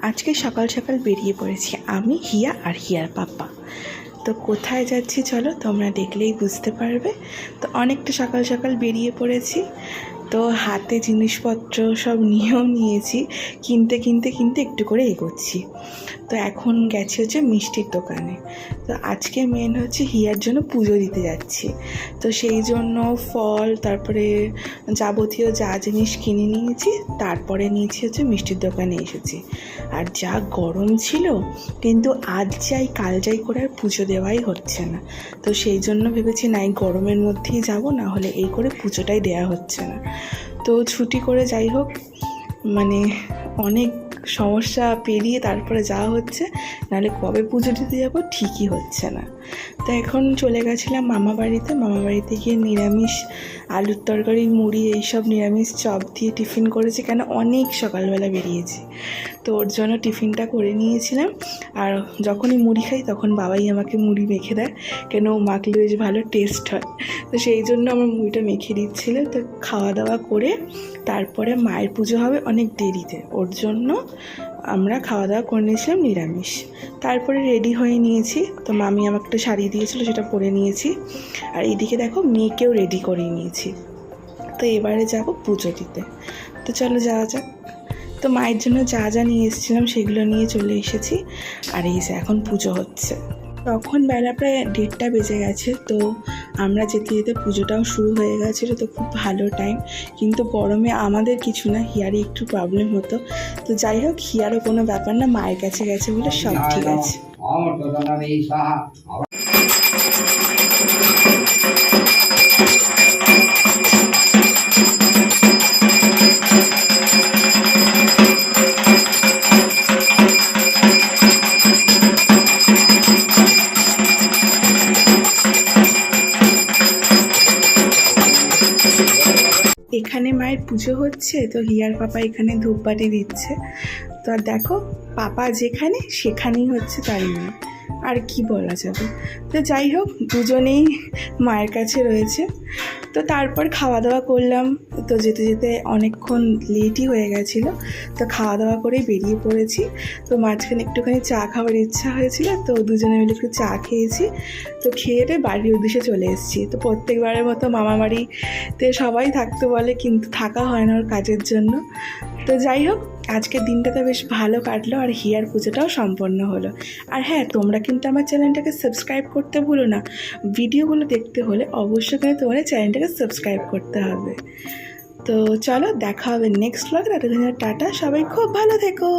আজকে সকাল সকাল বেরিয়ে পড়েছি আমি, হিয়া আর হিয়ার পাপা। তো কোথায় যাচ্ছি চলো তোমরা দেখলেই বুঝতে পারবে। তো অনেকটা সকাল সকাল বেরিয়ে পড়েছি, তো হাতে জিনিসপত্র সব নিয়েও নিয়েছি, কিনতে একটু করে এগোচ্ছি। তো এখন গেছি হচ্ছে মিষ্টির দোকানে। তো আজকে মেন হচ্ছে হিয়ার জন্য পুজো দিতে যাচ্ছি, তো সেই জন্য ফল তারপরে যাবতীয় যা জিনিস কিনে নিয়েছি, তারপরে নিয়েছি হচ্ছে মিষ্টির দোকানে এসেছি। আর যা গরম ছিল, কিন্তু আজ যাই কাল যাই করে আর পুজো দেওয়াই হচ্ছে না। তো সেই জন্য ভেবেছি না, এই গরমের মধ্যেই যাব, না হলে এই করে পুজোটাই দেওয়া হচ্ছে না। তো ছুটি করে যাই হোক, মানে অনেক সমস্যা পেরিয়ে তারপরে যাওয়া হচ্ছে, নাহলে কবে পুজো দিতে যাবো ঠিকই হচ্ছে না। তো এখন চলে গেছিলাম মামা বাড়িতে গিয়ে নিরামিষ আলুর তরকারি, মুড়ি, এইসব নিরামিষ চপ দিয়ে টিফিন করেছি, কেন অনেক সকালবেলা বেরিয়েছি। তো ওর জন্য টিফিনটা করে নিয়েছিলাম। আর যখনই মুড়ি খাই তখন বাবাই আমাকে মুড়ি মেখে দেয়, কেন ও মাখলে বেশ ভালো টেস্ট হয়। তো সেই জন্য আমার মুড়িটা মেখে দিচ্ছিল। তো খাওয়া দাওয়া করে তারপরে মায়ের পুজো হবে অনেক দেরিতে, ওর জন্য আমরা খাওয়া দাওয়া করে নিয়েছিলাম নিরামিষ। তারপরে রেডি হয়ে নিয়েছি, তো মামি আমাকে একটা শাড়ি দিয়েছিল, সেটা পরে নিয়েছি। আর এইদিকে দেখো মেয়েকেও রেডি করিয়ে নিয়েছি। তো এবারে যাব পুজো দিতে। তো চলো যাওয়া যাক। তো মায়ের জন্য যা যা নিয়ে এসেছিলাম সেগুলো নিয়ে চলে এসেছি। আর এই যে এখন পুজো হচ্ছে। তখন বেলা প্রায় 1:30 বেজে গেছে। তো আমরা যেতে যেতে পুজোটাও শুরু হয়ে গেছিলো, তো খুব ভালো টাইম। কিন্তু গরমে আমাদের কিছু না, হিয়ারই একটু প্রবলেম হতো। তো যাই হোক, হিয়ারও কোনো ব্যাপার না, মায়ের কাছে গেছে বলে সব ঠিক আছে। এখানে মায়ের পুজো হচ্ছে, তো হিয়ার পাপা এখানে ধূপবাতি দিচ্ছে। তো আর দেখো, পাপা যেখানে সেখানেই হচ্ছে তার মেয়ে, আর কি বলা যাবে। তো যাই হোক, দুজনেই মায়ের কাছে রয়েছে। তো তারপর খাওয়া দাওয়া করলাম। তো যেতে যেতে অনেকক্ষণ লেটই হয়ে গেছিলো, তো খাওয়া দাওয়া করেই বেরিয়ে পড়েছি। তো মাঝখানে একটুখানি চা খাওয়ার ইচ্ছা হয়েছিল, তো দুজনে মিলে একটু চা খেয়েছি। তো খেয়ে বাড়ির উদ্দেশ্যে চলে এসেছি। তো প্রত্যেকবারের মতো মামা বাড়িতে সবাই থাকতে বলে, কিন্তু থাকা হয় না ওর কাজের জন্য। তো যাই হোক, আজকের দিনটা তো বেশ ভালো কাটলো, আর হিয়ার পুজোটাও সম্পন্ন হলো। আর হ্যাঁ, তোমরা কিন্তু আমার চ্যানেলটাকে সাবস্ক্রাইব করতে ভুলো না। ভিডিওগুলো দেখতে হলে অবশ্যই কিন্তু তোমাদের চ্যানেলটাকে সাবস্ক্রাইব করতে হবে। তো চলো, দেখা হবে নেক্সট ব্লগে। টাটা, সবাই খুব ভালো থেকো।